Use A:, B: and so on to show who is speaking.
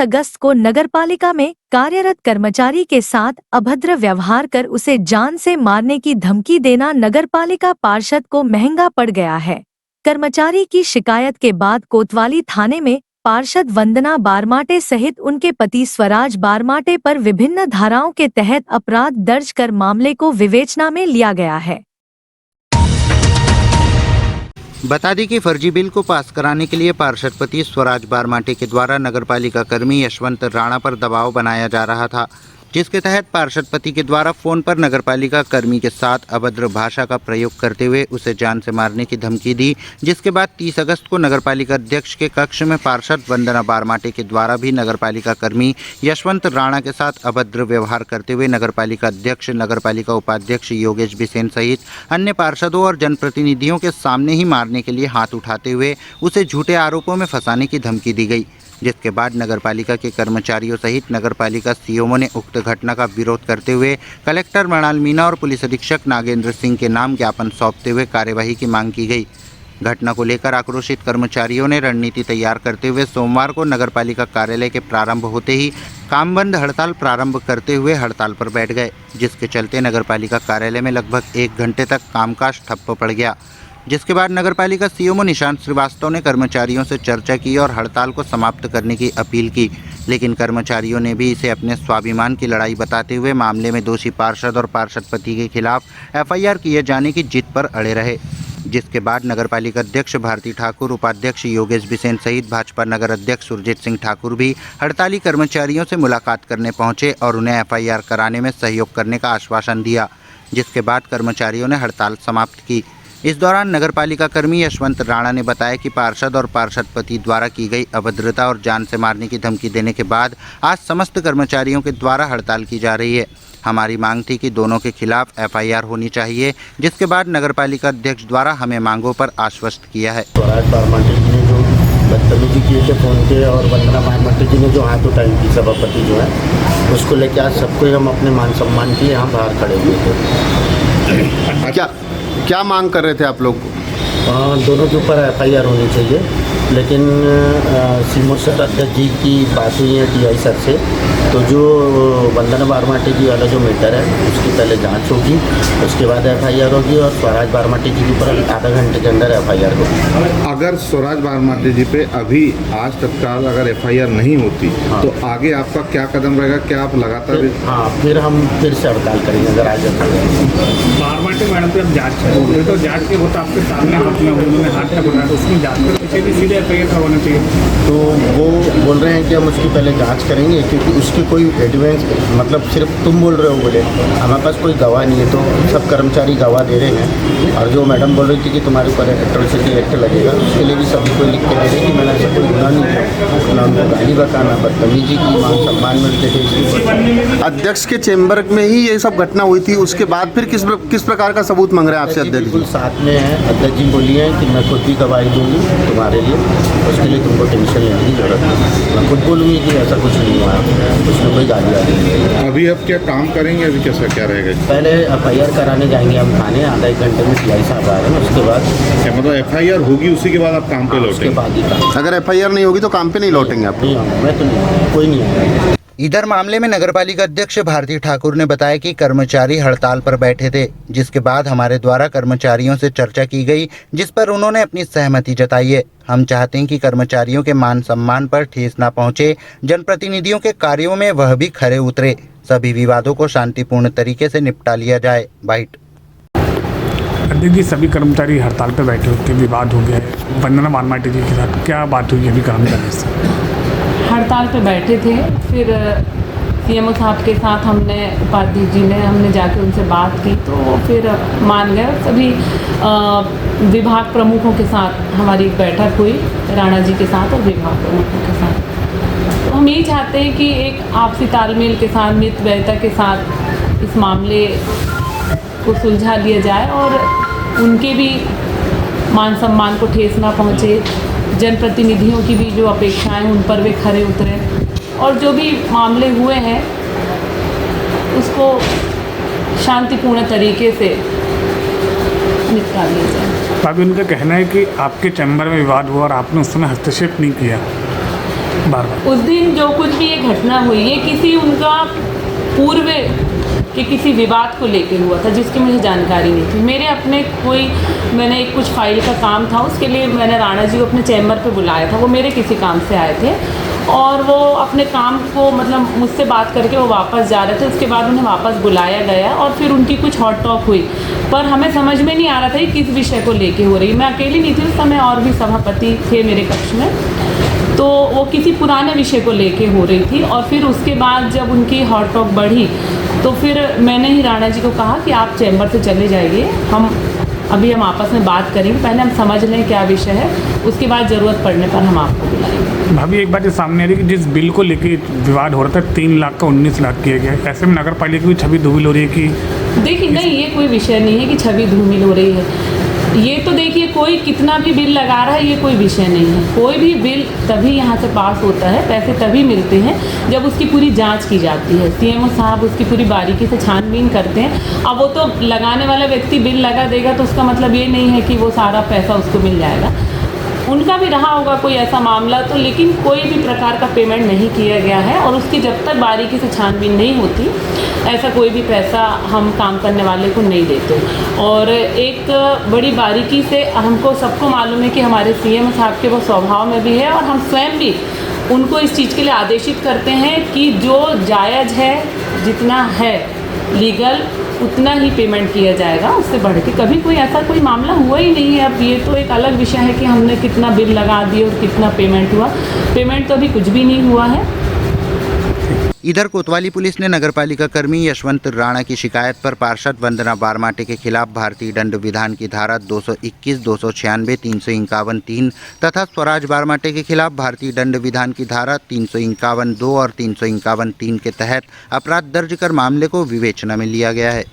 A: अगस्त को नगरपालिका में कार्यरत कर्मचारी के साथ अभद्र व्यवहार कर उसे जान से मारने की धमकी देना नगरपालिका पार्षद को महंगा पड़ गया है। कर्मचारी की शिकायत के बाद कोतवाली थाने में पार्षद वंदना बारमाटे सहित उनके पति स्वराज बारमाटे पर विभिन्न धाराओं के तहत अपराध दर्ज कर मामले को विवेचना में लिया गया है।
B: बता दी कि फर्जी बिल को पास कराने के लिए पार्षद पति स्वराज बारमाटे के द्वारा नगरपालिका कर्मी यशवंत राणा पर दबाव बनाया जा रहा था, जिसके तहत पार्षद पति के द्वारा फोन पर नगरपालिका कर्मी के साथ अभद्र भाषा का प्रयोग करते हुए उसे जान से मारने की धमकी दी। जिसके बाद 30 अगस्त को नगरपालिका अध्यक्ष के कक्ष में पार्षद वंदना बारमाटे के द्वारा भी नगरपालिका कर्मी यशवंत राणा के साथ अभद्र व्यवहार करते हुए नगरपालिका अध्यक्ष, नगरपालिका उपाध्यक्ष योगेश बिसेन सहित अन्य पार्षदों और जनप्रतिनिधियों के सामने ही मारने के लिए हाथ उठाते हुए उसे झूठे आरोपों में फंसाने की धमकी दी गई। जिसके बाद नगरपालिका के कर्मचारियों सहित नगरपालिका सीओमओ ने उक्त घटना का विरोध करते हुए कलेक्टर मृणाल मीणा और पुलिस अधीक्षक नागेंद्र सिंह के नाम ज्ञापन सौंपते हुए कार्यवाही की मांग की गई। घटना को लेकर आक्रोशित कर्मचारियों ने रणनीति तैयार करते हुए सोमवार को नगरपालिका कार्यालय के प्रारंभ होते ही काम बंद हड़ताल प्रारंभ करते हुए हड़ताल पर बैठ गए, जिसके चलते नगरपालिका कार्यालय में लगभग 1 घंटे तक कामकाज ठप्प पड़ गया। जिसके बाद नगरपालिका सीओमओ निशांत श्रीवास्तव ने कर्मचारियों से चर्चा की और हड़ताल को समाप्त करने की अपील की, लेकिन कर्मचारियों ने भी इसे अपने स्वाभिमान की लड़ाई बताते हुए मामले में दोषी पार्षद और पार्षद पति के खिलाफ एफआईआर किए जाने की जिद पर अड़े रहे। जिसके बाद नगरपालिका अध्यक्ष भारती ठाकुर, उपाध्यक्ष योगेश बिसेन सहित भाजपा नगर अध्यक्ष सुरजीत सिंह ठाकुर भी हड़ताली कर्मचारियों से मुलाकात करने पहुंचे और उन्हें एफआईआर कराने में सहयोग करने का आश्वासन दिया। जिसके बाद कर्मचारियों ने हड़ताल समाप्त की। इस दौरान नगरपालिका कर्मी यशवंत राणा ने बताया कि पार्षद और पार्षद पति द्वारा की गई अभद्रता और जान से मारने की धमकी देने के बाद आज समस्त कर्मचारियों के द्वारा हड़ताल की जा रही है। हमारी मांग थी कि दोनों के खिलाफ एफआईआर होनी चाहिए, जिसके बाद नगरपालिका अध्यक्ष द्वारा हमें मांगों पर आश्वस्त किया है।
C: स्वराज बारमाटे जी ने जो बदतमीजी किए थे फोन के और वंदना बारमाटे जी ने जो हाथ उठाई थी सभापति जो है, उसको लेकर आज सबको हम अपने मान सम्मान के लिए यहाँ बाहर खड़े हुए थे।
D: क्या मांग कर रहे थे आप लोग?
C: दोनों के ऊपर एफआईआर होनी चाहिए, लेकिन सीमो सर अध्यक्ष जी की बात हुई है टीआई सर से, तो जो वंदना बारमाटे जी वाला जो मैटर है उसकी पहले जांच होगी, उसके बाद एफआईआर होगी और स्वराज बारमाटे जी के ऊपर आधा घंटे के अंदर एफआईआर होगी।
D: अगर स्वराज बारमाटे जी पे अभी आज तत्काल अगर एफआईआर नहीं होती तो आगे आपका क्या कदम रहेगा? क्या आप लगातार
C: फिर हम फिर से हड़ताल करेंगे अगर आज
E: बारमाटे मैडम पे जाँच है तो जाँच के वो तो आपके सामने उन्होंने हाथ तक उठाया, तो उसमें जाँच कर पीछे भी सीधे एफआईआर होना चाहिए।
C: तो वो बोल रहे हैं कि हम उसकी पहले जांच करेंगे, क्योंकि उसकी कोई एविडेंस, मतलब सिर्फ तुम बोल रहे हो बोले, हमारे पास कोई गवाह नहीं है, तो सब कर्मचारी गवाह दे रहे हैं। और जो मैडम बोल रही थी कि तुम्हारे ऊपर एट्रोसिटी एक्ट लगेगा, उसके लिए भी सभी को लिख के दे रहे हैं कि मैंने ऐसा कोई गुनाह नहीं किया, ना उनको गाली बकाना, बदतमीजी की, मान सम्मान मिलते थे।
D: अध्यक्ष के चेंबर में ही ये सब घटना हुई थी, उसके बाद फिर किस प्रकार का सबूत मांग रहे हैं आपसे अध्यक्ष?
C: बिल्कुल साथ में है, अध्यक्ष जी बोली है कि मैं खुद भी गवाही दूंगी तुम्हारे लिए, उसके लिए तुमको टेंशन लेने की जरूरत नहीं। मैं खुद बोलूँगी कि ऐसा कुछ नहीं हुआ, उसमें कोई गाली आ रही।
D: अभी अब क्या काम करेंगे? अभी कैसा क्या रहेगा?
C: पहले एफआईआर कराने जाएंगे हम थाने, आधा 1 घंटे में टीआई साहब आ रहे हैं, उसके बाद
D: मतलब एफआईआर होगी उसी के बाद आप काम पे लौटेंगे?
C: उसके बाद ही काम।
D: अगर एफआईआर नहीं होगी तो काम पे नहीं लौटेंगे आप?
C: नहीं आऊँगा मैं, तो नहीं, कोई नहीं आएगा।
B: इधर मामले में नगरपालिका अध्यक्ष भारती ठाकुर ने बताया कि कर्मचारी हड़ताल पर बैठे थे, जिसके बाद हमारे द्वारा कर्मचारियों से चर्चा की गई, जिस पर उन्होंने अपनी सहमति जताई है। हम चाहते हैं कि कर्मचारियों के मान सम्मान पर ठेस न पहुंचे, जनप्रतिनिधियों के कार्यों में वह भी खरे उतरे, सभी विवादों को शांतिपूर्ण तरीके से निपटा लिया जाए। बाइट
E: अध्यक्ष जी, सभी कर्मचारी हड़ताल पर बैठे होकर विवाद हो गया है वंदना बारमाटे जी के साथ, क्या बात हुई अभी काम करने से?
F: हड़ताल पे बैठे थे, फिर सीएमओ साहब के साथ उपाध्यक्ष जी ने हमने जाके उनसे बात की, तो फिर मान गए। सभी विभाग प्रमुखों के साथ हमारी एक बैठक हुई, राणा जी के साथ और विभाग प्रमुखों के साथ। तो हम यही चाहते हैं कि एक आपसी तालमेल के साथ, मितव्ययिता के साथ इस मामले को सुलझा लिया जाए और उनके भी मान सम्मान को ठेस ना पहुँचे, जनप्रतिनिधियों की भी जो अपेक्षाएं उन पर वे खरे उतरे और जो भी मामले हुए हैं उसको शांतिपूर्ण तरीके से निपटा लिया जाए।
E: अभी उनका कहना है कि आपके चैम्बर में विवाद हुआ और आपने उस समय हस्तक्षेप नहीं किया। बार बार।
F: उस दिन जो कुछ भी ये घटना हुई है किसी उनका पूर्व के किसी विवाद को लेके हुआ था जिसकी मुझे जानकारी नहीं थी। मेरे अपने मैंने एक कुछ फाइल का काम था, उसके लिए मैंने राणा जी को अपने चैम्बर पे बुलाया था। वो मेरे किसी काम से आए थे और वो अपने काम को मतलब मुझसे बात करके वो वापस जा रहे थे। उसके बाद उन्हें वापस बुलाया गया और फिर उनकी कुछ हॉट टॉक हुई, पर हमें समझ में नहीं आ रहा था कि किस विषय को लेके हो रही। मैं अकेली नहीं थी उस समय, और भी सभापति थे मेरे कक्ष में, तो वो किसी पुराने विषय को लेके हो रही थी। और फिर उसके बाद जब उनकी हॉट टॉक बढ़ी तो फिर मैंने ही राणा जी को कहा कि आप चैम्बर से चले जाइए, हम आपस में बात करेंगे, पहले हम समझ लें क्या विषय है, उसके बाद ज़रूरत पड़ने पर हम आपको बुलाएंगे।
E: भाभी एक बात ये सामने आ रही है कि जिस बिल को लेके विवाद हो रहा था 3 लाख का 19 लाख किया गया, ऐसे में नगर पालिका की छवि धूमिल हो रही है कि
F: देखिए नहीं, ये कोई विषय नहीं है कि छवि धूमिल हो रही है। ये तो देखिए कोई कितना भी बिल लगा रहा है, ये कोई विषय नहीं है। कोई भी बिल तभी यहाँ से पास होता है, पैसे तभी मिलते हैं जब उसकी पूरी जांच की जाती है। सीएमओ साहब उसकी पूरी बारीकी से छानबीन करते हैं। अब वो तो लगाने वाला व्यक्ति बिल लगा देगा तो उसका मतलब ये नहीं है कि वो सारा पैसा उसको मिल जाएगा। उनका भी रहा होगा कोई ऐसा मामला तो, लेकिन कोई भी प्रकार का पेमेंट नहीं किया गया है और उसकी जब तक बारीकी से छानबीन नहीं होती ऐसा कोई भी पैसा हम काम करने वाले को नहीं देते। और एक बड़ी बारीकी से हमको सबको मालूम है कि हमारे सीएम साहब के वो स्वभाव में भी है और हम स्वयं भी उनको इस चीज़ के लिए आदेशित करते हैं कि जो जायज़ है, जितना है लीगल, उतना ही पेमेंट किया जाएगा, उससे बढ़ के कभी कोई ऐसा कोई मामला हुआ ही नहीं है। अब ये तो एक अलग विषय है कि हमने कितना बिल लगा दिया और कितना पेमेंट हुआ, पेमेंट तो अभी कुछ भी नहीं हुआ है।
B: इधर कोतवाली पुलिस ने नगरपालिका कर्मी यशवंत राणा की शिकायत पर पार्षद वंदना बारमाटे के खिलाफ भारतीय दंड विधान की धारा 221, 296, 351, 3 तथा स्वराज बारमाटे के खिलाफ भारतीय दंड विधान की धारा 351, 2 और 351, 3 के तहत अपराध दर्ज कर मामले को विवेचना में लिया गया है।